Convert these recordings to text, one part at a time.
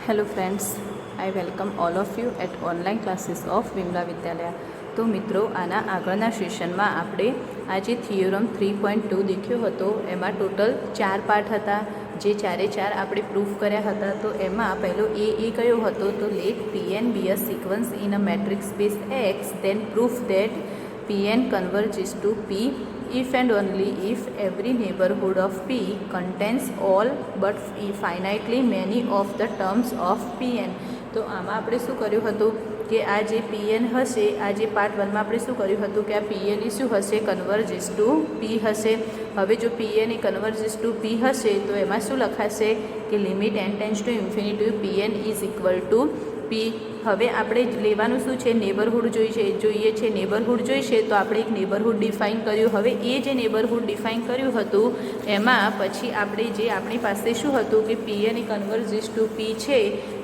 Hello friends, I welcome all of you at online classes of Vimala વિદ્યાલય. તો મિત્રો, આના આગળના સેશનમાં આપણે આજે થિયોરમ 3.2 દેખ્યો હતો. એમાં ટોટલ 4 પાર્ટ હતા, જે ચારે ચાર આપણે પ્રૂફ કર્યા હતા. તો એમાં પહેલો એ કયો હતો? તો late Pn be a sequence in a matrix space X, then proof that Pn converges to P if and only if every neighborhood of P contains all but finitely many of the terms of Pn. તો આમાં આપણે શું કર્યું હતું કે આ જે Pn હશે, આ જે પાર્ટ 1માં આપણે શું કર્યું હતું કે આ Pn એ શું હશે? કન્વર્જિસ ટુ P હશે. હવે જો Pn એ કન્વર્જિસ ટુ P હશે તો એમાં શું લખાશે કે limit n tends to infinity Pn is equal two P. હવે આપણે લેવાનું શું છે? નેબરહુડ જોઈએ છે. નેબરહુડ જોઈશે તો આપણે એક નેબરહુડ ડિફાઇન કર્યું. હવે એ જે નેબરહુડ ડિફાઇન કર્યું હતું એમાં પછી આપણે જે આપણી પાસે શું હતું કે Pn એ કન્વર્જિસ ટુ P છે,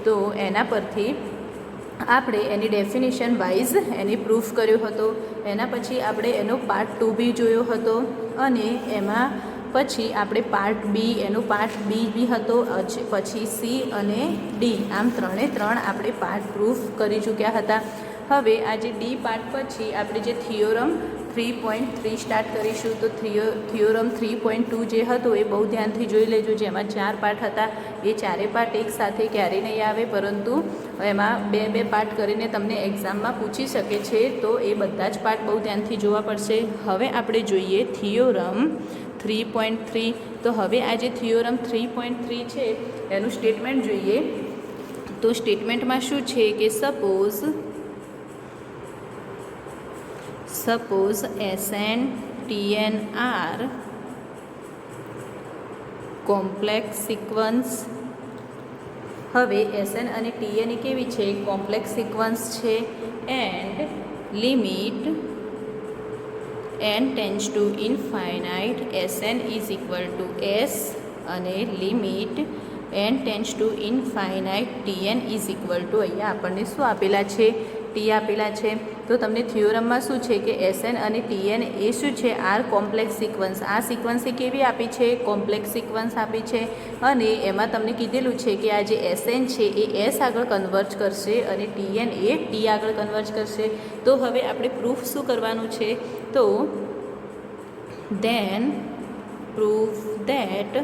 તો એના પરથી આપણે એની ડેફિનેશન વાઇઝ એની પ્રૂફ કર્યો હતો. એના પછી આપણે એનો પાર્ટ 2 બી જોયો હતો, અને એમાં પછી આપણે પાર્ટ બી, એનો પાર્ટ બી હતો, પછી સી અને ડી, આમ ત્રણે ત્રણ આપણે પાર્ટ પ્રૂફ કરી ચૂક્યા હતા. હવે આ જે ડી પાર્ટ પછી આપણે જે થિયોરમ 3.3 સ્ટાર્ટ કરીશું. તો થિયોરમ 3.2 જે હતો એ બહુ ધ્યાનથી જોઈ લેજો. જેમાં 4 પાર્ટ હતા, એ ચારે પાર્ટ એક સાથે ક્યારેય નહીં આવે, પરંતુ એમાં બે પાર્ટ કરીને તમને એક્ઝામમાં પૂછી શકે છે. તો એ બધા જ પાર્ટ બહુ ધ્યાનથી જોવા પડશે. હવે આપણે જોઈએ થિયોરમ 3.3. તો હવે આ જે થિયોરમ 3.3 છે એનું સ્ટેટમેન્ટ જોઈએ. તો સ્ટેટમેન્ટમાં શું છે કે suppose Sn Tn are complex sequence. હવે Sn અને Tn એ કેવી છે? કોમ્પ્લેક્સ સિક્વન્સ છે. And limit n tends to infinite Sn is equal two S, અને limit n tends to infinite Tn is equal to, અહીંયા આપણને શું આપેલા છે? ટી આપેલા છે. તો તમને થિયોરમમાં શું છે કે Sn અને Tn એ શું છે? Are complex sequence. આ સિક્વન્સ એ કેવી આપી છે? કોમ્પ્લેક્સ સિક્વન્સ આપી છે. અને એમાં તમને કીધેલું છે કે આ જે Sn છે એ S આગળ કન્વર્જ કરશે અને Tn એ ટી આગળ કન્વર્જ કરશે. તો હવે આપણે પ્રૂફ શું કરવાનું છે? તો ધેન પ્રૂફ ધેટ,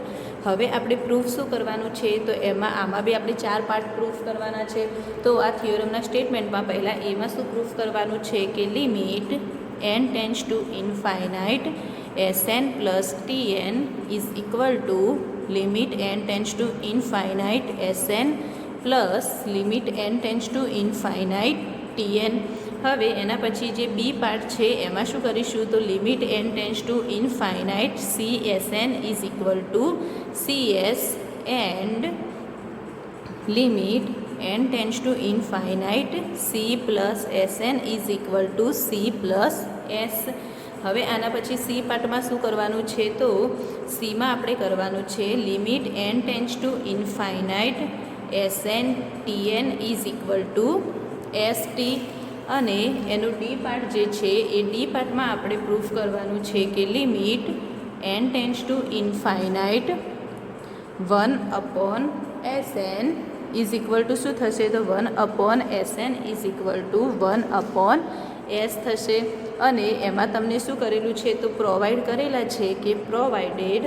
હવે આપણે પ્રૂફ શું કરવાનું છે? તો આમાં બી આપણે 4 પાર્ટ પ્રૂફ કરવાના છે. તો આ થિયોરમના સ્ટેટમેન્ટમાં પહેલાં એમાં શું પ્રૂફ કરવાનું છે કે limit n tends to infinite Sn plus Tn is equal to limit n tends to infinite Sn plus limit n tends to infinite Tn. હવે એના પછી જે બી પાર્ટ છે એમાં શું કરીશું? તો limit n tends to infinite Csn is equal two Cs, and limit n tends to infinite C plus Sn is equal two C plus S. હવે આના પછી સી પાર્ટમાં શું કરવાનું છે? તો સીમાં આપણે કરવાનું છે limit n tends to infinite Sn Tn is equal two ST. અને એનું ડી પાર્ટ જે છે એ ડી પાર્ટમાં આપણે પ્રૂફ કરવાનું છે કે limit n tends to infinite 1/Sn is equal to શું થશે? તો 1/Sn is equal two 1/S થશે. અને એમાં તમને શું કરેલું છે? તો પ્રોવાઈડ કરેલા છે કે provided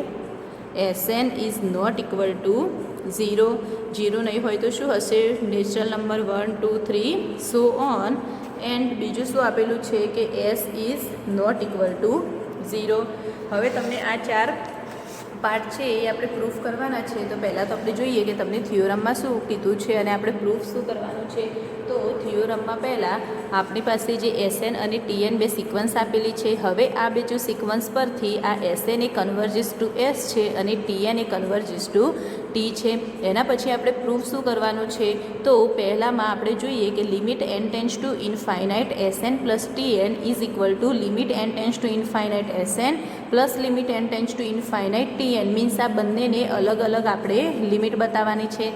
Sn is not equal to 0. 0 નહીં હોય તો શું હશે? Natural number 1, 2, 3 so on. And બીજું શું આપેલું છે કે S is not equal to 0. હવે તમને આ 4 પાર્ટ છે એ આપણે પ્રૂફ કરવાના છે. તો પહેલાં તો આપણે જોઈએ કે તમને થિયોરમમાં શું કીધું છે અને આપણે પ્રૂફ શું કરવાનું છે. તો થિયોરમમાં પહેલાં આપણી પાસે જે Sn અને Tn બે સિક્વન્સ આપેલી છે. હવે આ બે જો સિક્વન્સ પરથી આ Sn એ કન્વર્જિસ ટુ S છે અને Tn એ કન્વર્જિસ ટુ ટી છે. એના પછી આપણે પ્રૂફ શું કરવાનું છે? તો પહેલાંમાં આપણે જોઈએ કે limit n tends to infinite Sn plus Tn is equal to limit n tends to infinite Sn plus limit n tends to infinite Tn. Means આ બંનેને અલગ અલગ આપણે લિમિટ બતાવવાની છે.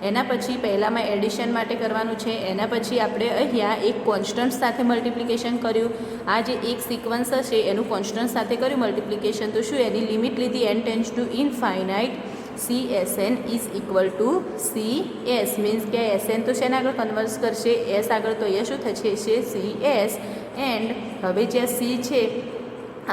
એના પછી પહેલાંમાં એડિશન માટે કરવાનું છે. એના પછી આપણે અહીંયા એક કોન્સ્ટન્ટ સાથે મલ્ટિપ્લિકેશન કર્યું. આ જે એક સિક્વન્સ હશે એનું કોન્સ્ટન્ટ સાથે કર્યું મલ્ટિપ્લિકેશન. તો શું એની લિમિટ લીધી n tends to infinite C S N is equal to C S means કે એસ એન તો શેના આગળ કન્વર્સ કરશે, એસ આગળ, તો અહીંયા શું થશે છે સી એસ. એન્ડ હવે જે સી છે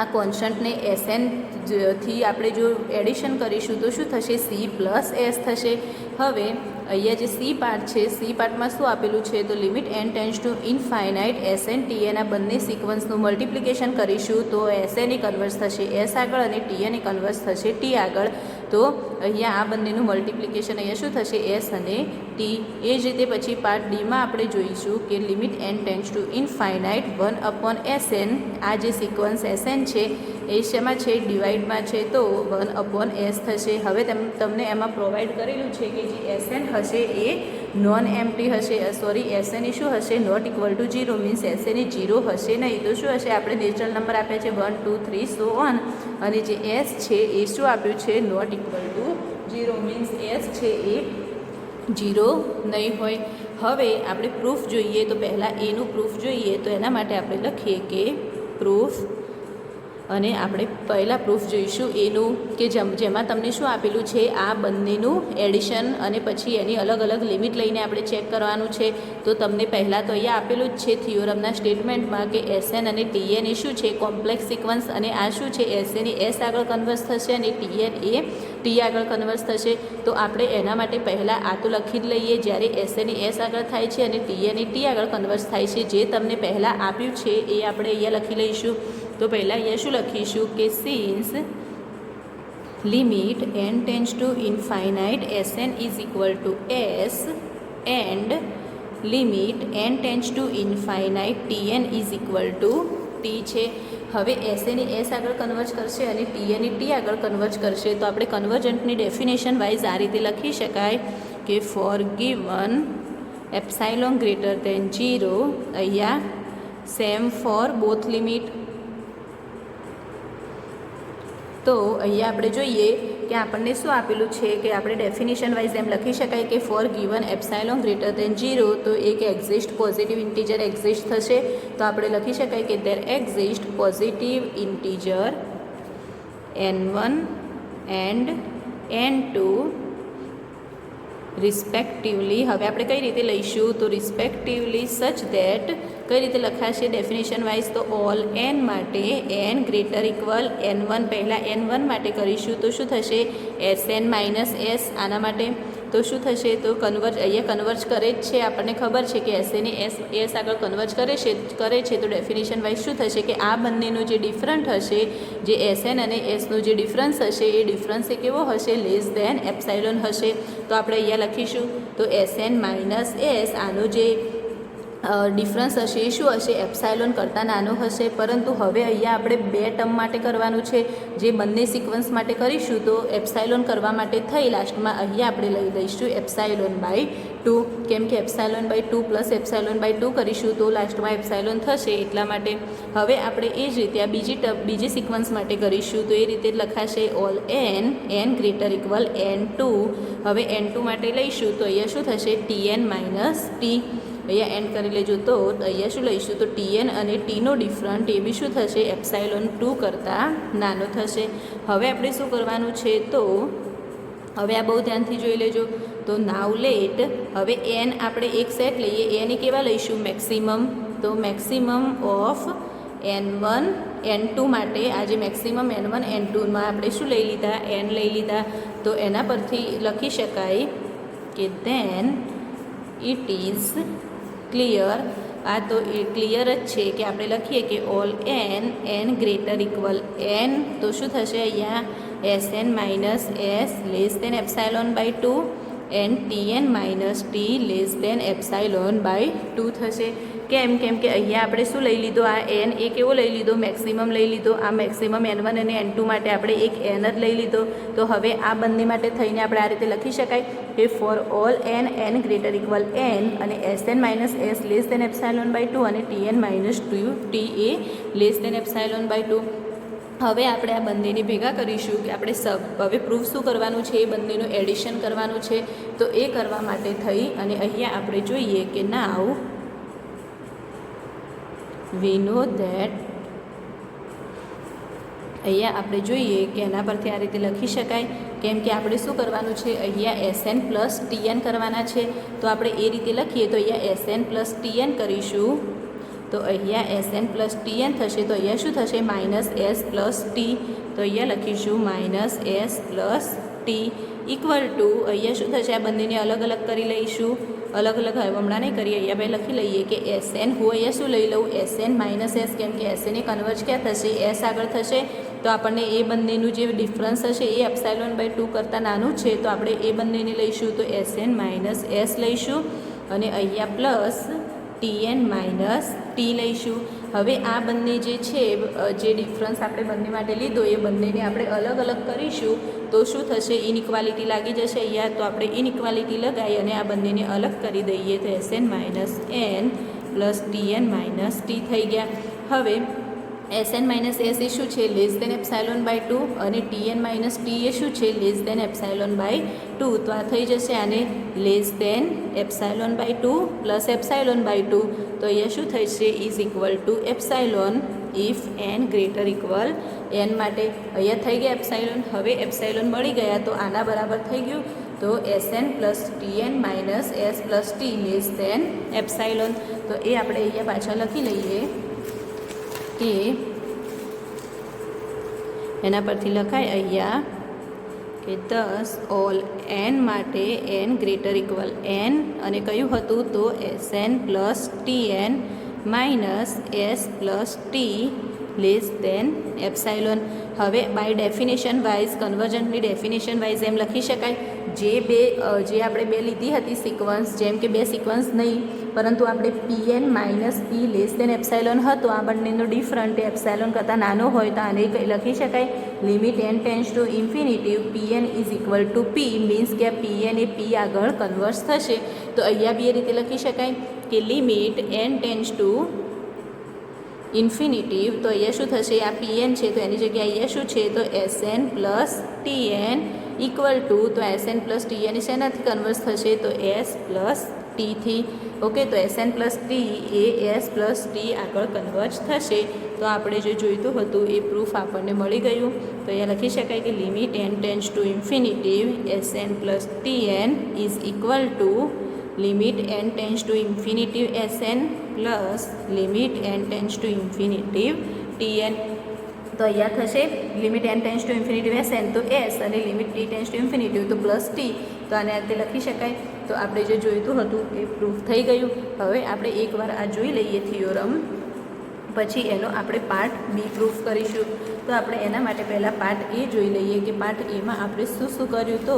આ કોન્સ્ટન્ટને એસ એન થી આપણે જો એડિશન કરીશું તો શું થશે, સી પ્લસ એસ થશે. હવે અહીંયા જે સી પાર્ટ છે, સી પાર્ટમાં શું આપેલું છે, તો limit N tends to infinite S N T N, આ બંને સિક્વન્સનું મલ્ટિપ્લિકેશન કરીશું તો એસ એન એ કન્વર્સ થશે એસ આગળ અને ટી એન એ કન્વર્સ થશે ટી આગળ. તો અહીંયા આ બંનેનું મલ્ટિપ્લિકેશન અહીંયા શું થશે, એસ અને ટી. એ જ રીતે પછી પાર્ટ ડીમાં આપણે જોઈશું કે limit N tends to infinite 1 S N, આ જે સિક્વન્સ એસ એન છે એ શેમાં છે, ડિવાઇડમાં છે, તો 1 એસ થશે. હવે તમને એમાં પ્રોવાઈડ કરેલું છે કે જે એસ એન હશે એ નોન એમ્પ્ટી હશે, સોરી એસ એન એ શું હશે, not equal to 0 means S N એ 0 હશે નહીં. તો શું હશે, આપણે નેચરલ નંબર આપ્યા છે 1 2 3 સો ઓન, અને જે એસ છે એ શું આપ્યું છે, not equal to 0 means S છે એ 0 નહીં હોય. હવે આપણે પ્રૂફ જોઈએ તો પહેલાં એનું પ્રૂફ જોઈએ, તો એના માટે આપણે લખીએ કે પ્રૂફ, અને આપણે પહેલાં પ્રૂફ જોઈશું એનું કે જેમાં તમને શું આપેલું છે, આ બંનેનું એડિશન અને પછી એની અલગ અલગ લિમિટ લઈને આપણે ચેક કરવાનું છે. તો તમને પહેલાં તો અહીંયા આપેલું જ છે થિયોરમના સ્ટેટમેન્ટમાં કે એસ એન અને ટી એન એ શું છે, કોમ્પ્લેક્સ સિક્વન્સ, અને આ શું છે, એસ એન એ એસ આગળ કન્વર્સ થશે અને ટી એન એ ટી આગળ કન્વર્સ થશે. તો આપણે એના માટે પહેલાં આ તો લખી જ લઈએ, જ્યારે એસ એન એ એસ આગળ થાય છે અને ટી એન એ ટી આગળ કન્વર્સ થાય છે, જે તમને પહેલાં આપ્યું છે એ આપણે અહીંયા લખી લઈશું. તો પહેલાં અહીંયા શું લખીશું કે since limit N tends to infinite S N is equal to S and limit N tends to infinite T N is equal to T છે. હવે એસ એન એસ આગળ કન્વર્જ કરશે અને ટી એન ટી આગળ converge કરશે. તો આપણે કન્વર્જન્ટની definition wise આ રીતે લખી શકાય કે for given epsilon greater than 0, અહીંયા સેમ ફોર બોથ લિમિટ. તો અહીંયા આપણે જોઈએ કે આપણને શું આપેલું છે કે આપણે ડેફિનેશન વાઇઝ એમ લખી શકાય કે for given epsilon greater than 0, તો એક એક્ઝિસ્ટ પોઝિટિવ ઇન્ટીજર એક્ઝિસ્ટ થશે. તો આપણે લખી શકાય કે there exist positive integer n1 and n2 respectively. હવે આપણે કઈ રીતે લઈશું, તો રિસ્પેક્ટિવલી સચ ધેટ કઈ રીતે લખાશે ડેફિનેશન વાઇઝ, તો ઓલ એન માટે એન ગ્રેટર ઇક્વલ n1, પહેલાં n1 માટે કરીશું તો શું થશે, એસ એન માઇનસ એસ. આના માટે તો શું થશે, તો અહીંયા કન્વર્જ કરે જ છે, આપણને ખબર છે કે એસ એને એસ આગળ કન્વર્જ કરે છે. તો ડેફિનેશન વાઇઝ શું થશે કે આ બંનેનો જે ડિફરન્ટ હશે, જે એસ એન અને એસનો જે ડિફરન્સ હશે એ ડિફરન્સ એ કેવો હશે, લેસ દેન એપ્સાઇલોન હશે. તો આપણે અહીંયા લખીશું તો એસ એન માઇનસ એસ, આનો જે ડિફરન્સ હશે એ શું હશે, એપ્સાઇલોન કરતાં નાનો હશે. પરંતુ હવે અહીંયા આપણે બે ટર્મ માટે કરવાનું છે, જે બંને સિક્વન્સ માટે કરીશું તો એપ્સાઇલોન કરવા માટે થઈ લાસ્ટમાં અહીંયા આપણે લઈ લઈશું એપ્સાઇલોન બાય 2, કેમ કે epsilon by 2 plus epsilon by 2 કરીશું તો લાસ્ટમાં એપ્સાઇલોન થશે, એટલા માટે. હવે આપણે એ જ રીતે આ બીજી સિક્વન્સ માટે કરીશું તો એ રીતે લખાશે all N greater equal n2. હવે n2 માટે લઈશું તો અહીંયા શું થશે, tn માઇનસ ટી. અહીંયા એન્ડ કરી લેજો. તો અહીંયા શું લઈશું, તો ટીએન અને ટીનો ડિફરન્ટ એ બી શું થશે, એપ્સાઇલોન 2 કરતાં નાનો થશે. હવે આપણે શું કરવાનું છે, તો હવે આ બહુ ધ્યાનથી જોઈ લેજો. તો નાવ લેટ, હવે એન આપણે એક સેટ લઈએ, એન એ કેવા લઈશું, મેક્સિમમ. તો મેક્સિમમ ઓફ n1 n2 માટે આ જે મેક્સિમમ n1 n2માં આપણે શું લઈ લીધા, એન લઈ લીધા. તો એના પરથી લખી શકાય કે ધેન ઇટ ઇઝ ક્લિયર. આ તો એ ક્લિયર જ છે કે આપણે લખીએ કે all N greater equal N, તો શું થશે અહીંયા S N minus S less than epsilon by 2 and TN minus T less than epsilon by 2 થશે. કેમ કે અહીંયા આપણે શું લઈ લીધો, આ એન એ કેવો લઈ લીધો, મેક્સિમમ લઈ લીધો. આ મેક્સિમમ n1 અને n2 માટે આપણે એક એન જ લઈ લીધો. તો હવે આ બંને માટે થઈને આપણે આ રીતે લખી શકાય કે for all N greater equal N અને S N minus S less than epsilon by 2 અને ટીએન માઇનસ 2 ટી એ લેસ દેન એપ્સાઇલોન બાય 2. હવે આપણે આ બંનેને ભેગા કરીશું કે આપણે હવે પ્રૂફ શું કરવાનું છે, એ બંનેનું એડિશન કરવાનું છે. તો એ કરવા માટે થઈ અને અહીંયા આપણે જોઈએ કે નાવ we know that અહીંયા આપણે જોઈએ કે એના પરથી આ રીતે લખી શકાય, કેમ કે આપણે શું કરવાનું છે, અહીંયા એસએન પ્લસ ટીએન કરવાના છે. તો આપણે એ રીતે લખીએ તો અહીંયા એસએન પ્લસ ટીએન કરીશું. તો અહીંયા એસએન પ્લસ ટીએન થશે. તો અહીંયા શું થશે, માઇનસ એસ પ્લસ ટી. તો અહીંયા લખીશું minus S plus T equal to અહીંયા શું થશે, આ બંનેને અલગ અલગ કરી લઈશું. અલગ અલગ હવે હમણાં નહીં કરીએ, અહીંયા આપણે લખી લઈએ કે એસએન હું અહીંયા શું લઈ લઉં, એસએન માઇનસ એસ, કેમ કે એસએન એ કન્વર્જ ક્યાં થશે, એસ આગળ થશે. તો આપણને એ બંનેનું જે ડિફરન્સ હશે એ એપ્સાઇલોન બાય 2 કરતાં નાનું છે. તો આપણે એ બંનેને લઈશું. તો એસએન માઇનસ એસ લઈશું અને અહીંયા પ્લસ ટીએન માઇનસ ટી લઈશું. હવે આ બંને જે છે, જે ડિફરન્સ આપણે બંને માટે લીધો એ બંનેને આપણે અલગ અલગ કરીશું. તો શું થશે, ઇનઇક્વાલિટી લાગી જશે અહીંયા. તો આપણે ઇનઇક્વાલિટી લગાવી અને આ બંનેને અલગ કરી દઈએ. તો SN minus N plus TN minus T થઈ ગયા. હવે એસએન માઇનસ એસ એ શું છે, લેસ દેન એપ્સાઇલોન બાય 2 અને ટીએન માઇનસ ટી એ શું છે, લેસ દેન એપ્સાઇલોન બાય 2. તો આ થઈ જશે આને less than epsilon by 2 plus epsilon by 2. તો અહીંયા શું થશે, is equal to epsilon if N greater equal N માટે. અહીંયા થઈ ગયા એપ્સાઇલોન. હવે એપ્સાઇલોન મળી ગયા તો આના બરાબર થઈ ગયું. તો SN plus TN minus S plus T less than epsilon. તો એ આપણે અહીંયા પાછળ લખી લઈએ કે એના પરથી લખાય અહીંયા કે દસ ઓલ એન માટે એન ગ્રેટર ઇક્વલ એન અને કયું હતું, તો SN plus TN minus S plus T less than epsilon. હવે બાય ડેફિનેશન વાઇઝ, કન્વર્જન્ટની ડેફિનેશન વાઇઝ એમ લખી શકાય, જે આપણે બે લીધી હતી સિક્વન્સ, જેમ કે બે સિક્વન્સ નહીં પરંતુ આપણે પીએન માઇનસ પી લેસ દેન એપ્સાઇલોન હતો, આ બંનેનો ડિફરન્ટ એપ્સાઇલોન કરતાં નાનો હોય તો આને લખી શકાય limit N tends to infinity PN is equal to P. Means કે પીએન એ પી આગળ કન્વર્સ થશે. તો અહીંયા બી એ રીતે લખી શકાય કે limit N tends to infinity. તો અહીંયા શું થશે, આ પીએન છે તો એની જગ્યાએ અહીંયા શું છે, તો SN plus TN equal to, તો એસએન પ્લસ ટીએન શેનાથી કન્વર્સ થશે, તો એસ પ્લસ ટીથી. ઓકે, તો એસએન પ્લસ ટી એ એસ પ્લસ ટી આગળ કન્વર્જ થશે. તો આપણે જે જોઈતું હતું એ પ્રૂફ આપણને મળી ગયું. તો અહીંયા લખી શકાય કે limit N tends to infinity SN plus TN is equal to limit N tends to infinity SN plus limit N tends to infinity TN. તો અહીંયા થશે limit N tends to infinity SN તો એસ અને limit T tends to infinity તો plus T. તો આને આ રીતે લખી શકાય. તો આપણે જે જોઈતું હતું એ પ્રૂફ થઈ ગયું. હવે આપણે એકવાર આ જોઈ લઈએ થિયોરમ, પછી એનો આપણે પાર્ટ બી પ્રૂફ કરીશું. તો આપણે એના માટે પહેલાં પાર્ટ એ જોઈ લઈએ કે પાર્ટ એમાં આપણે શું શું કર્યું. તો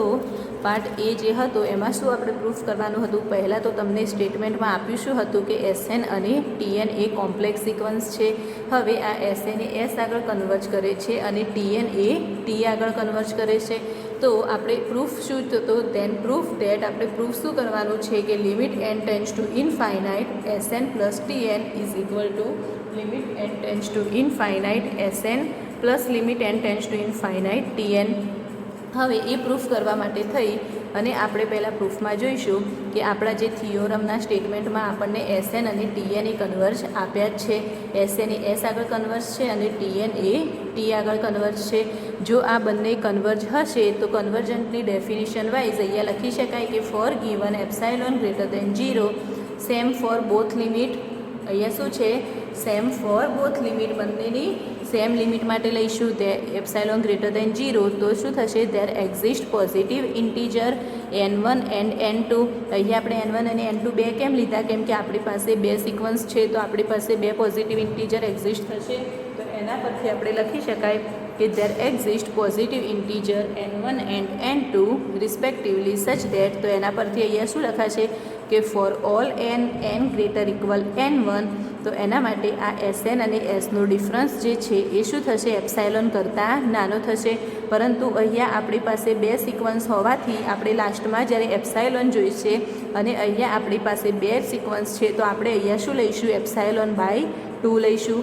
પાર્ટ એ જે હતો એમાં શું આપણે પ્રૂફ કરવાનું હતું. પહેલાં તો તમને સ્ટેટમેન્ટમાં આપ્યું શું હતું કે એસએન અને ટીએન એ કોમ્પ્લેક્સ સિક્વન્સ છે. હવે આ એસએન એ એસ આગળ કન્વર્જ કરે છે અને ટીએન એ ટી આગળ કન્વર્જ કરે છે. તો આપણે પ્રૂફ શું, તો ધેન પ્રૂફ ડેટ આપણે પ્રૂફ શું કરવાનું છે કે limit N tends to infinite SN plus TN is equal to limit N tends to infinite SN plus limit N tends to infinite TN. હવે એ પ્રૂફ કરવા માટે થઈ અને આપણે પહેલાં પ્રૂફમાં જોઈશું કે આપણા જે થિયોરમના સ્ટેટમેન્ટમાં આપણને એસએન અને ટીએન એ કન્વર્જ આપ્યા જ છે. એસએન એ એસ આગળ કન્વર્જ છે અને ટીએન એ ટી આગળ કન્વર્જ છે. જો આ બંને કન્વર્જ હશે તો કન્વર્જન્ટની ડેફિનેશન વાઇઝ અહીંયા લખી શકાય કે for given epsilon greater than 0 same for both limit. અહીંયા શું છે, સેમ ફોર બોથ લિમિટ, બંનેની સેમ લિમિટ માટે લઈશું તે એપ્સાઇલોન ગ્રેટર દેન 0. તો શું થશે, there exist positive integer n1 and n2. અહીંયા આપણે n1 અને n2 બે કેમ લીધા, કેમ કે આપણી પાસે બે સિક્વન્સ છે તો આપણી પાસે બે પોઝિટિવ ઇન્ટીજર એક્ઝિસ્ટ થશે. તો એના પરથી આપણે લખી શકાય કે there exist positive integer n1 and n2 respectively such that. તો એના પરથી અહીંયા શું લખાશે કે for all n greater equal n1. તો એના માટે આ એસએન અને એસનો ડિફરન્સ જે છે એ શું થશે, એપ્સાઇલોન કરતાં નાનો થશે. પરંતુ અહીંયા આપણી પાસે બે સિક્વન્સ હોવાથી આપણે લાસ્ટમાં જ્યારે એપ્સાઇલોન જોઈશે અને અહીંયા આપણી પાસે બે સિક્વન્સ છે તો આપણે અહીંયા શું લઈશું, એપ્સાઇલોન બાય 2 લઈશું.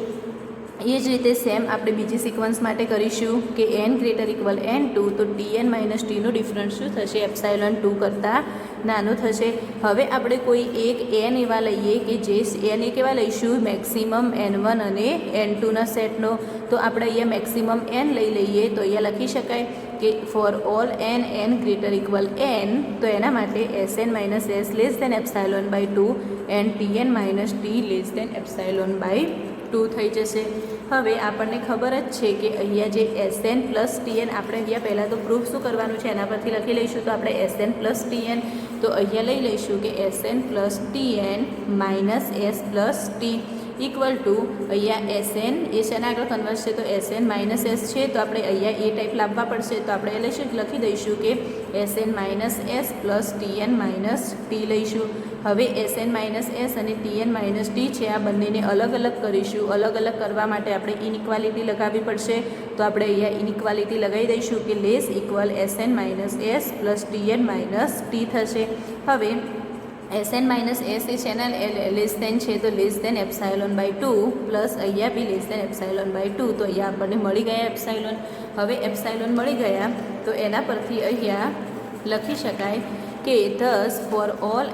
એ જ રીતે સેમ આપણે બીજી સિક્વન્સ માટે કરીશું કે n ગ્રેટર ઇક્વલ n2 તો tn માઇનસ ટીનો ડિફરન્સ શું થશે એપ્સાઇલોન 2 કરતાં નાનો થશે. હવે આપણે કોઈ એક n એવા લઈએ કે જે n એ કેવા લઈશું મેક્સિમમ n1 અને n2ના સેટનો. તો આપણે અહીંયા મેક્સિમમ n લઈ લઈએ તો અહીંયા લખી શકાય કે for all n greater equal n તો એના માટે Sn minus S less than epsilon by 2 and tn minus T less than epsilon by 2 થઈ જશે. હવે આપણને ખબર જ છે કે અહીંયા જે Sn પ્લસ tn આપણે અહીંયા પહેલાં તો પ્રૂફ શું કરવાનું છે એના પરથી લખી લઈશું. તો આપણે Sn પ્લસ tn તો અહીંયા લઈ લઈશું કે Sn plus tn minus S plus T equal to અહીંયા Sn એ શેના આગળ કન્વર્સ છે તો Sn માઇનસ એસ છે તો આપણે અહીંયા એ ટાઈપ લાવવા પડશે. તો આપણે લખી દઈશું કે Sn minus S plus tn minus T લઈશું. હવે Sn માઇનસ એસ અને tn માઇનસ ટી છે આ બંનેને અલગ અલગ કરીશું. અલગ અલગ કરવા માટે આપણે ઇનઇક્વાલિટી લગાવવી પડશે. તો આપણે અહીંયા ઇનઇક્વાલિટી લગાવી દઈશું કે less equal Sn minus S plus tn minus T થશે. હવે Sn માઇનસ એસ એ શેના લેસ દેન છે તો less than epsilon by 2 plus અહીંયા B less than epsilon by 2 તો અહીંયા આપણને મળી ગયા એપ્સાઇલોન. હવે એપ્સાઇલોન મળી ગયા તો એના પરથી અહીંયા લખી શકાય કે thus for all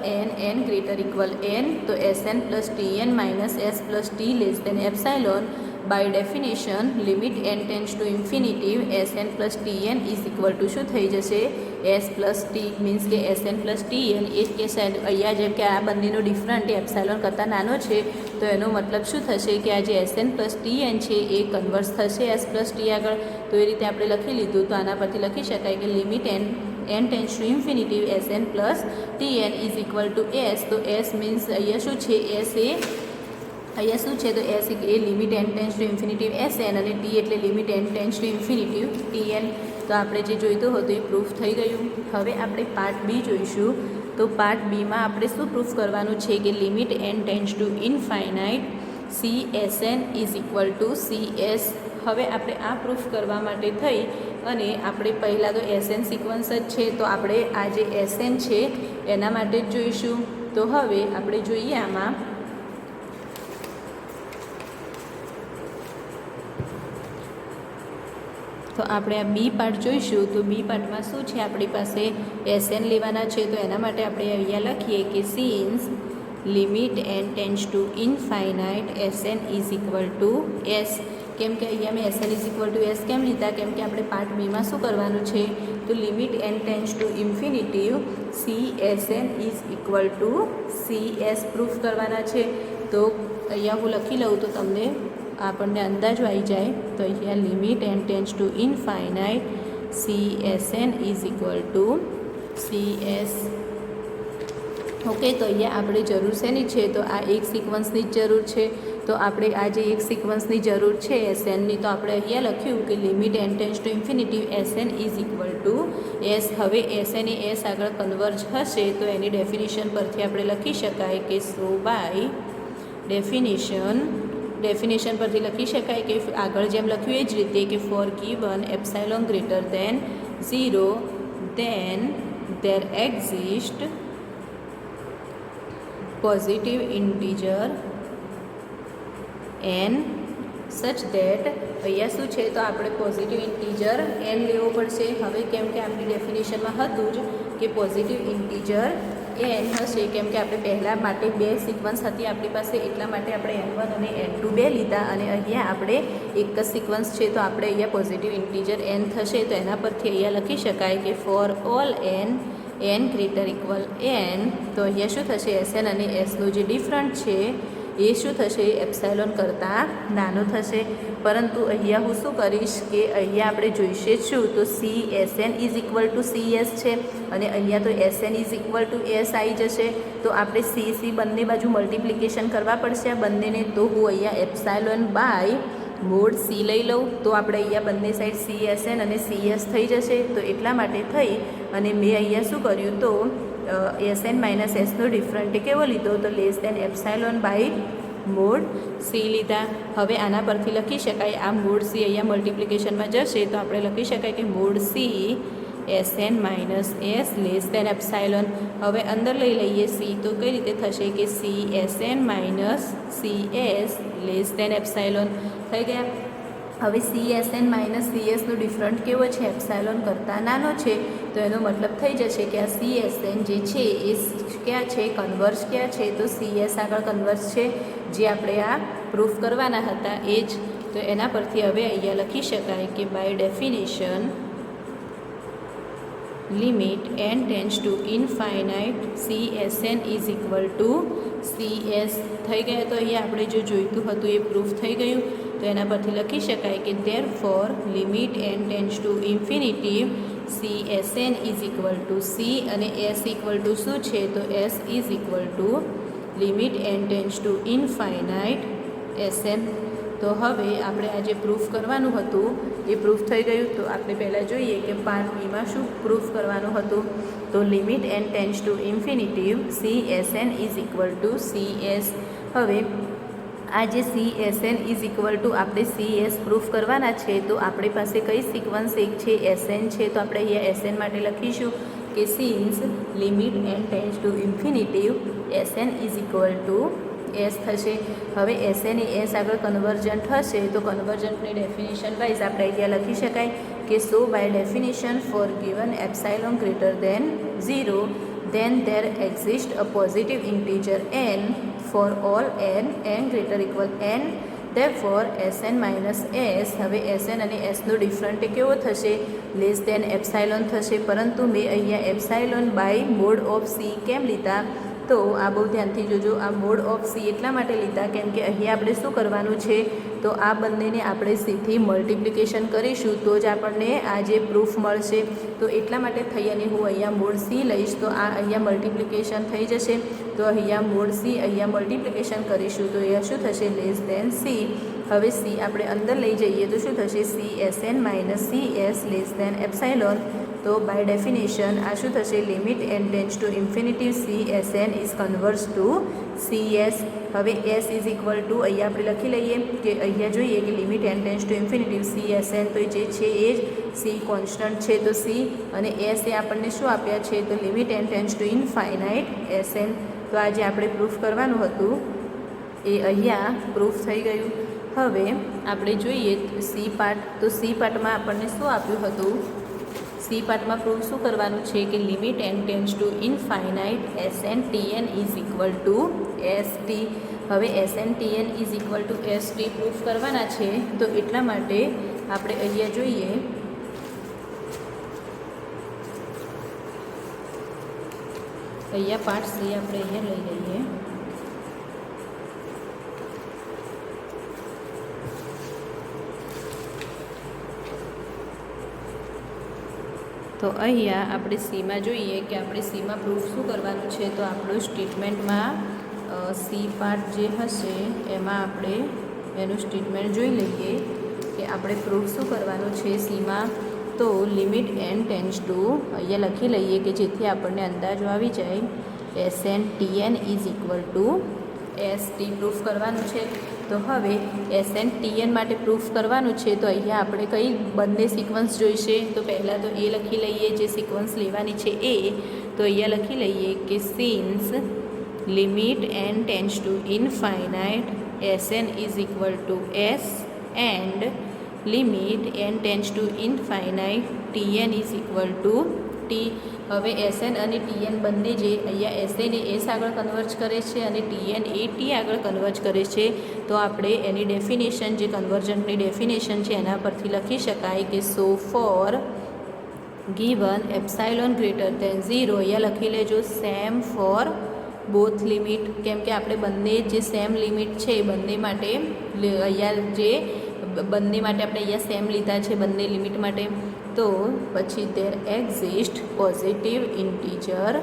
n greater equal n તો Sn plus tn minus S plus T less than epsilon by definition limit n tends to infinity Sn plus tn is equal to શું થઈ જશે એસ પ્લસ ટી મીન્સ કે Sn plus tn એ જ કે અહીંયા જેમ કે આ બંનેનો ડિફરન્ટ એ એપ્સાઇલોન કરતાં નાનો છે તો એનો મતલબ શું થશે કે આ જે Sn પ્લસ tn છે એ કન્વર્સ થશે એસ પ્લસ ટી આગળ. તો એ રીતે આપણે લખી લીધું. તો આના પરથી લખી શકાય કે limit n tends to infinity Sn plus tn is equal to S. તો એસ મીન્સ અહીંયા શું છે એસ એ અહીંયા શું છે તો S A limit n tends to infinity Sn અને ટી એટલે limit n tends to infinitive tn. તો આપણે જે જોઈતું હતું એ પ્રૂફ થઈ ગયું. હવે આપણે પાર્ટ બી જોઈશું. તો પાર્ટ બીમાં આપણે શું પ્રૂફ કરવાનું છે કે limit n tends to infinite Csn is equal two Cs. હવે આપણે આ પ્રૂફ કરવા માટે થઈ અને આપણે પહેલાં તો Sn સિક્વન્સ જ છે તો આપણે આ જે Sn છે એના માટે જ જોઈશું. તો હવે આપણે જોઈએ આમાં તો આપણે આ બી પાર્ટ જોઈશું. તો બી પાર્ટમાં શું છે આપણી પાસે Sn લેવાના છે તો એના માટે આપણે અહીંયા લખીએ કે since limit n tends to infinite Sn is equal to S. કેમ કે અહીંયા મેં Sn is equal to S કેમ લીધા કેમ કે આપણે પાર્ટ બીમાં શું કરવાનું છે તો limit n tends to infinitive Csn is equal two Cs proof કરવાના છે. તો અહીંયા હું લખી લઉં તો તમને આપણને અંદાજો આવી જાય. તો અહીંયા limit n tends to infinite Csn is equal two Cs. Okay તો અહીંયા આપણે જરૂર શેની છે તો આ એક સિક્વન્સની જ જરૂર છે. તો આપણે આ જે એક સિક્વન્સની જરૂર છે Snની તો આપણે અહીંયા લખ્યું કે limit n tends to infinity Sn is equal to S. હવે Sn એ એસ આગળ કન્વર્જ હશે તો એની ડેફિનેશન પરથી આપણે લખી શકાય કે સો બાય ડેફિનેશન પરથી લખી શકાય કે આગળ જેમ લખ્યું એ જ રીતે કે for given epsilon greater than 0 then there exist positive integer n such that અહીંયા શું છે તો આપણે પોઝિટિવ ઇન્ટીજર n લેવો પડશે. હવે કેમ કે આપણી ડેફિનેશનમાં હતું જ કે પોઝિટિવ ઇન્ટીજર n હશે કેમ કે આપણે પહેલાં માટે બે સિક્વન્સ હતી આપણી પાસે એટલા માટે આપણે n1 અને n2 બે લીધા અને અહીંયા આપણે એક જ સિક્વન્સ છે તો આપણે અહીંયા પોઝિટિવ ઇન્ટીજર n થશે. તો એના પરથી અહીંયા લખી શકાય કે for all n greater equal n તો અહીંયા શું થશે Sn અને Sનો જે ડિફરન્ટ છે એ શું થશે એપ્સાઇલોન કરતાં નાનો થશે. પરંતુ અહીંયા હું શું કરીશ કે અહીંયા આપણે જોઈશે શું તો Csn is equal two Cs છે અને અહીંયા તો Sn is equal two S આવી જશે. તો આપણે C બંને બાજુ મલ્ટિપ્લિકેશન કરવા પડશે આ બંનેને. તો હું અહીંયા એપ્સાઇલોન બાય મોડ C લઈ લઉં તો આપણે અહીંયા બંને સાઈડ Csn અને Cs થઈ જશે. તો એટલા માટે થઈ અને મેં અહીંયા શું કર્યું તો Sn માઇનસ એસનો ડિફરન્ટ કેવો લીધો તો less than epsilon by mod C લીધા. હવે આના પરથી લખી શકાય આ મોડ C અહીંયા મલ્ટિપ્લિકેશનમાં જશે તો આપણે લખી શકાય કે mod C SN minus S less than epsilon. હવે અંદર લઈ લઈએ સી, તો કઈ રીતે થશે કે C S N minus C S less than epsilon થઈ ગયા. હવે સી એસએન માઇનસ સી એસનો ડિફરન્ટ કેવો છે? એપ્સાઇલોન કરતાં નાનો છે. તો એનો મતલબ થઈ જશે કે આ સી એસએન જે છે એ ક્યાં છે? કન્વર્સ ક્યાં છે? તો સી એસ આગળ કન્વર્સ છે, જે આપણે આ પ્રૂફ કરવાના હતા એ જ. તો એના પરથી હવે અહીંયા લખી શકાય કે by definition limit n tends to infinite C S N is equal to C S થઈ ગયા. તો અહીંયા આપણે જો જોઈતું હતું એ પ્રૂફ થઈ ગયું. તો એના પરથી લખી શકાય કે therefore limit n tends to infinity C S N is equal to C, અને એસ ઇક્વલ ટુ શું છે? તો S is equal to limit n tends to infinite S N. તો હવે આપણે આ જે પ્રૂફ કરવાનું હતું એ પ્રૂફ થઈ ગયું. તો આપણે પહેલાં જોઈએ કે પાર્ટ બીમાં શું પ્રૂફ કરવાનું હતું. તો limit n tends to infinity C S N is equal to C S. હવે આ જે C S N is equal to આપણે સી એસ પ્રૂફ કરવાના છે. તો આપણી પાસે કઈ સિક્વન્સ એક છે? એસ એન છે. તો આપણે અહીંયા એસ એન માટે લખીશું કે since limit n tends to infinity S N is equal to S થશે. હવે એસ એન એ એસ આગળ કન્વર્જન્ટ હશે. તો કન્વર્જન્ટની ડેફિનેશન વાઇઝ આપણે અહીંયા લખી શકાય કે so by definition for given epsilon greater than 0 then there exists a positive integer n for all n greater equal n. therefore Sn minus s. હવે Sn અને sનો ડિફરન્ટ કેવો થશે? લેસ દેન એપ્સાઇલોન થશે. પરંતુ મેં અહીંયા epsilon by mod of C કેમ લીધા? તો આ બહુ ધ્યાનથી જોજો. આ મોડ ઓફ સી એટલા માટે લીધા કેમ કે અહીંયા આપણે શું કરવાનું છે? તો આ બંનેને આપણે સીથી મલ્ટિપ્લિકેશન કરીશું તો જ આપણને આ જે પ્રૂફ મળશે. તો એટલા માટે થઈ અને હું અહીંયા મોડ સી લઈશ. તો આ અહીંયા મલ્ટિપ્લિકેશન થઈ જશે. તો અહીંયા મોડ સી અહીંયા મલ્ટિપ્લિકેશન કરીશું તો અહીંયા શું થશે? Less than C. હવે સી આપણે અંદર લઈ જઈએ તો શું થશે? C S N minus C S less than epsilon. તો બાય ડેફિનેશન આ શું થશે? Limit n tends to infinity C S N is converges to C S. હવે એસ ઇઝ ઇક્વલ ટુ અહીંયા આપણે લખી લઈએ કે અહીંયા જોઈએ કે limit n tends to infinity C S N. તો જે છે એ જ સી કોન્સ્ટન્ટ છે. તો સી અને એસ એ આપણને શું આપ્યા છે? તો limit n tends to infinite S N. તો આ જે આપણે પ્રૂફ કરવાનું હતું એ અહીંયા પ્રૂફ થઈ ગયું. હવે આપણે જોઈએ સી પાર્ટ. તો સી પાર્ટમાં આપણને શું આપ્યું હતું? સી પાર્ટમાં પ્રૂફ શું કરવાનું છે કે limit n tends to infinite S N T N is equal to S T. હવે S N T N is equal to S T proof કરવાના છે. તો એટલા માટે આપણે અહીંયા જોઈએ અહીંયા પાર્ટ સી આપણે અહીંયા લઈ લઈએ. તો અહીંયા આપણે સીમાં જોઈએ કે આપણે સીમાં પ્રૂફ શું કરવાનું છે. તો આપણું સ્ટેટમેન્ટમાં સી પાર્ટ જે હશે એમાં આપણે એનું સ્ટેટમેન્ટ જોઈ લઈએ કે આપણે પ્રૂફ શું કરવાનું છે સીમાં. તો લિમિટ n ટેન્ડ્સ ટુ અહીંયા લખી લઈએ કે જેથી આપણને અંદાજો આવી જાય. S N T N is equal to S T proof કરવાનું છે. તો હવે એસ એન ટી એન માટે પ્રૂફ કરવાનું છે. તો અહીંયા આપણે કઈ બંને સિક્વન્સ જોઈશે? તો પહેલાં તો એ લખી લઈએ જે સિક્વન્સ લેવાની છે એ. તો અહીંયા લખી લઈએ કે since limit n tends to infinite S N is equal to S and limit n tends to infinite T N is equal to T. હવે એસ એન અને ટી એન બંને જે અહીંયા એસ એન એ એસ આગળ converge કરે છે અને ટી એન એ ટી આગળ કન્વર્જ કરે છે. તો આપણે એની ડેફિનેશન જે કન્વર્જન્ટની ડેફિનેશન છે એના પરથી લખી શકાય કે so for given epsilon greater than 0 અહીંયા લખી લેજો સેમ ફોર બોથ લિમિટ. કેમ કે આપણે બંને જે સેમ લિમિટ છે એ બંને માટે અહીંયા જે બંને માટે આપણે અહીંયા સેમ લીધા છે બંને લિમિટ માટે. તો પછી there exist positive integer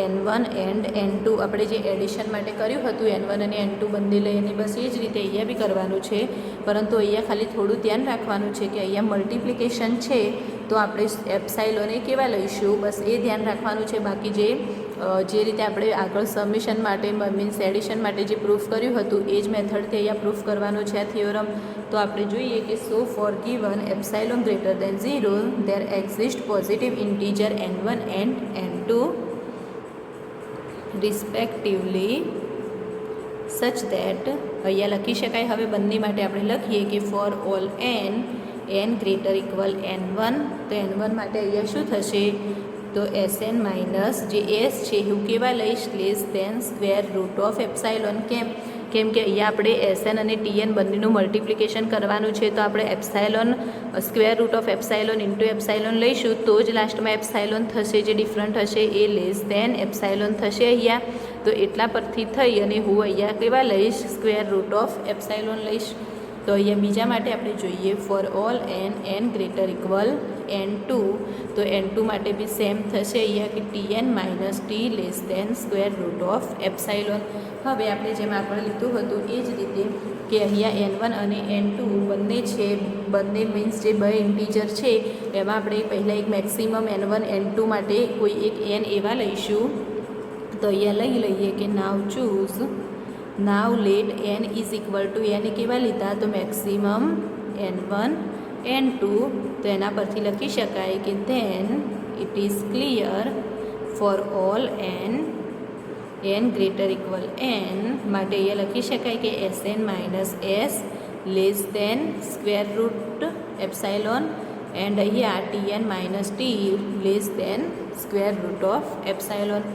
N1 and N2 આપણે જે એડિશન માટે કર્યું હતું N1 અને N2 બંને લઈને બસ એ જ રીતે અહીંયા બી કરવાનું છે, પરંતુ અહીંયા ખાલી થોડું ધ્યાન રાખવાનું છે કે અહીંયા મલ્ટિપ્લિકેશન છે તો આપણે એપ્સાઇલોને કેવા લઈશું, બસ એ ધ્યાન રાખવાનું છે. બાકી જે રીતે આપણે આગળ સબમિશન માટે મીન્સ એડિશન માટે જે પ્રૂફ કર્યું હતું એ જ મેથડથી અહીંયા પ્રૂફ કરવાનું છે આ થિયોરમ. તો આપણે જોઈએ કે so for given epsilon greater than 0 there exist positive integer N1 and N2 respectively such that અહીંયા લખી શકાય. હવે બંને માટે આપણે લખીએ કે for all n greater equal N1, તો N1 માટે અહીંયા શું થશે, તો Sn માઇનસ જે S છે હું કેવા લઈશ, less than square root of epsilon. કેમ કે અહીંયા આપણે Sn અને Tn બંનેનું મલ્ટિપ્લિકેશન કરવાનું છે, તો આપણે epsilon square root of epsilon into epsilon લઈશું તો જ લાસ્ટમાં એપ્સાઇલોન થશે, જે ડિફરન્ટ હશે એ લેસ દેન એપ્સાઇલોન થશે અહીંયા. તો એટલા પરથી થઈ અને હું અહીંયા કેવા લઈશ, સ્ક્વેર રૂટ ઓફ એપ્સાઇલોન લઈશ. તો અહીંયા બીજા માટે આપણે જોઈએ four all n greater equal N2, તો N2 માટે બી સેમ થશે અહીંયા કે Tn minus T less than square root of epsilon. હવે આપણે જેમ આગળ લીધું હતું એ જ રીતે કે અહીંયા N1 અને N2 બંને છે, બંને મીન્સ જે બે ઇન્ટીજર છે એમાં આપણે પહેલાં એક મેક્સિમમ N1 N2 માટે કોઈ એક n એવા લઈશું. તો અહીંયા લઈ લઈએ કે નાવ late n is equal two n કેવા લીધા, તો મેક્સિમમ N1 N2, તો એના પરથી લખી શકાય કે then it is clear for all n greater equal n માટે અહીંયા લખી શકાય કે Sn minus S less than square root epsilon and અહીંયા Tn minus T less than square root of epsilon.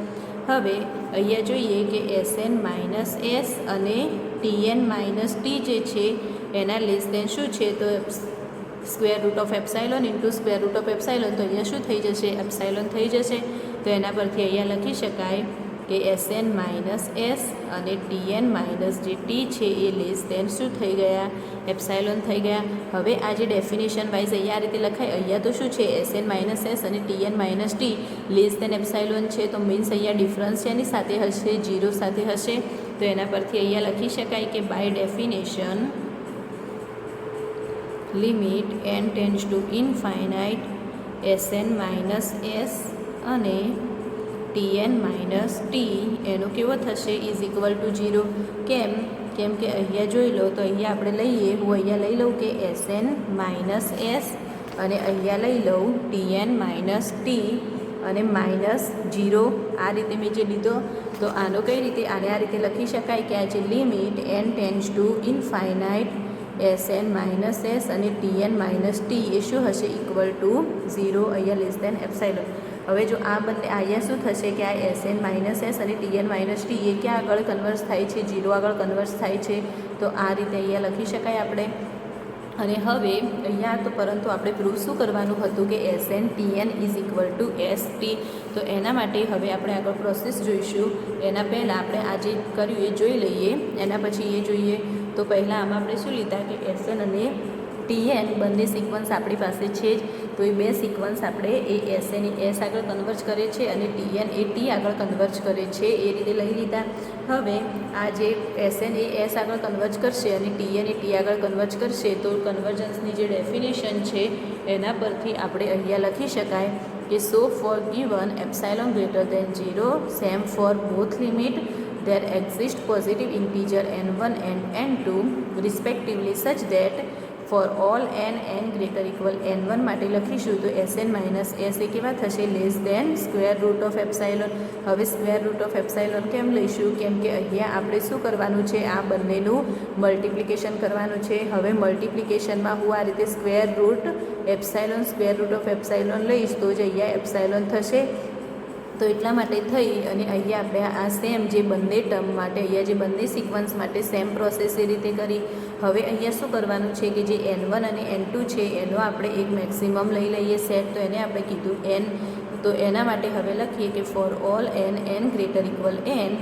હવે અહીંયા જોઈએ કે Sn માઇનસ S અને Tn માઇનસ T જે છે એના લેસ દેન શું છે, તો square root of epsilon into square root of epsilon, તો અહીંયા શું થઈ જશે, એપ્સાઇલોન થઈ જશે. તો એના પરથી અહીંયા લખી શકાય કે Sn માઇનસ S અને Tn માઇનસ જે T છે એ લેસ દેન શું થઈ ગયા, એપ્સાઇલોન થઈ ગયા. હવે આ જે ડેફિનેશન વાઇઝ અહીંયા આ રીતે લખાય, અહીંયા તો શું છે Sn માઇનસ S અને Tn minus T less than epsilon છે, તો મીન્સ અહીંયા ડિફરન્સ છે એની સાથે હશે, 0 સાથે હશે. તો એના પરથી અહીંયા લખી શકાય કે by definition limit n tends to infinite Sn minus S અને Tn માઇનસ T એનો કેવો થશે, ઇઝ ઇક્વલ ટુ 0. કેમ કે અહીંયા જોઈ લો, તો અહીંયા આપણે લઈએ, હું અહીંયા લઈ લઉં કે Sn માઇનસ S અને અહીંયા લઈ લઉં Tn માઇનસ T અને માઇનસ 0. આ રીતે મેં જે લીધો, તો આનો કઈ રીતે, આને આ રીતે લખી શકાય કે આ જે limit n tends to infinite Sn minus S અને Tn માઇનસ T એ શું હશે, ઇક્વલ ટુ 0, અહીંયા લેસ દેન એપ્સાઇલોન. હવે જો આ બંને અહીંયા શું થશે કે આ Sn માઇનસ S અને Tn માઇનસ T એ ક્યાં આગળ કન્વર્સ થાય છે, 0 આગળ કન્વર્સ થાય છે. તો આ રીતે અહીંયા લખી શકાય આપણે. અને હવે અહીંયા તો પરંતુ આપણે પ્રૂફ શું કરવાનું હતું કે Sn Tn is equal two ST. તો એના માટે હવે આપણે આગળ પ્રોસેસ જોઈશું. એના પહેલાં આપણે આ જે કર્યું એ જોઈ લઈએ, એના પછી એ જોઈએ. તો પહેલાં આમાં આપણે શું લીધા કે Sn અને Tn બંને સિક્વન્સ આપણી પાસે છે જ, તો એ બે સિક્વન્સ આપણે એ Sn એ S આગળ કન્વર્જ કરે છે અને Tn એ T આગળ કન્વર્જ કરે છે, એ રીતે લઈ લીધા. હવે આ જે Sn એ S આગળ કન્વર્જ કરશે અને Tn એ T આગળ કન્વર્જ કરશે, તો કન્વર્જન્સની જે ડેફિનેશન છે એના પરથી આપણે અહીંયા લખી શકાય કે so for given epsilon greater than 0 same for both limit there exist positive integer n1 and n2 respectively such that for all n greater equal n1 માટે લખીશું તો Sn માઇનસ S એ કેવા થશે, less than square root of epsilon. હવે square root of epsilon કેમ લઈશું, કેમ કે અહીંયા આપણે શું કરવાનું છે, આ બંનેનું મલ્ટિપ્લિકેશન કરવાનું છે. હવે મલ્ટિપ્લિકેશનમાં હું આ રીતે સ્ક્વેર રૂટ ઓફ એપ્સાઇલોન લઈશ તો જ અહીંયા એપ્સાઇલોન થશે. તો એટલા માટે થઈ અને અહીંયા આપણે આ સેમ જે બંને ટર્મ માટે અહીંયા જે બંને સિક્વન્સ માટે સેમ પ્રોસેસ એ રીતે કરી. હવે અહીંયા શું કરવાનું છે કે જે n1 અને n2 છે એનો આપણે એક મેક્સિમમ લઈ લઈએ સેટ, તો એને આપણે કીધું n. તો એના માટે હવે લખીએ કે for all n greater equal n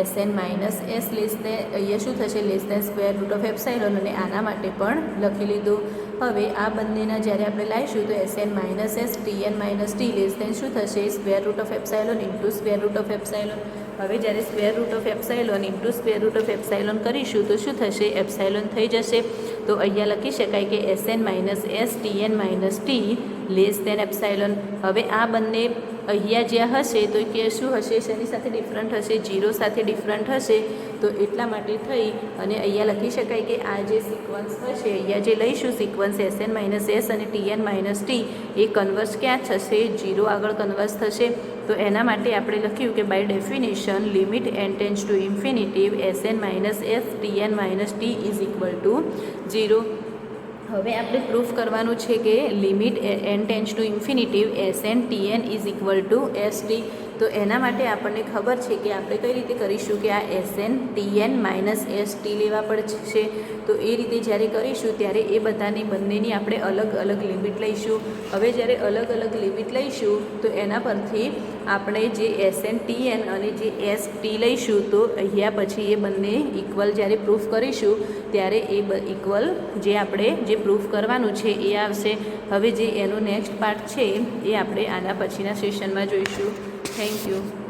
Sn minus S less than, અહીંયા શું થશે, less than square root of epsilon, અને આના માટે પણ લખી લીધું. હવે આ બંનેના જ્યારે આપણે લાવીશું તો SN minus S TN minus T less than શું થશે square root of epsilon into square root of epsilon. હવે જ્યારે square root of epsilon into square root of epsilon કરીશું તો શું થશે એપ્સાઇલોન થઈ જશે. તો અહીંયા લખી શકાય કે SN minus S TN minus T less than epsilon. હવે આ બંને અહીંયા જ્યાં હશે તો કે શું હશે શેની સાથે ડિફરન્ટ હશે 0 સાથે ડિફરન્ટ હશે. તો એટલા માટે થઈ અને અહીંયા લખી શકાય કે આ જે સિક્વન્સ હશે અહીંયા જે લઈશું સિક્વન્સ એસએન માઇનસ એસ અને ટીએન માઇનસ ટી એ કન્વર્સ ક્યાં થશે 0 આગળ કન્વર્સ થશે. તો એના માટે આપણે લખ્યું કે by definition limit N tends to infinity SN minus S TN minus T is equal to 0. હવે આપણે પ્રૂફ કરવાનું છે કે limit N tends to infinity SN TN is equal to S T. તો એના માટે આપણને ખબર છે કે આપણે કઈ રીતે કરીશું કે આ SN TN minus S T લેવા પડશે. તો એ રીતે જ્યારે કરીશું ત્યારે એ બંનેની આપણે અલગ અલગ લિમિટ લઈશું. હવે જ્યારે અલગ અલગ લિમિટ લઈશું તો એના પરથી આપણે જે એસએન ટીએન અને જે એસ ટી લઈશું તો અહીંયા પછી એ બંને ઇક્વલ જ્યારે પ્રૂફ કરીશું ત્યારે એ ઇક્વલ જે આપણે જે પ્રૂફ કરવાનું છે એ આવશે. હવે જે એનો નેક્સ્ટ પાર્ટ છે એ આપણે આના પછીના સેશનમાં જોઈશું. Thank you.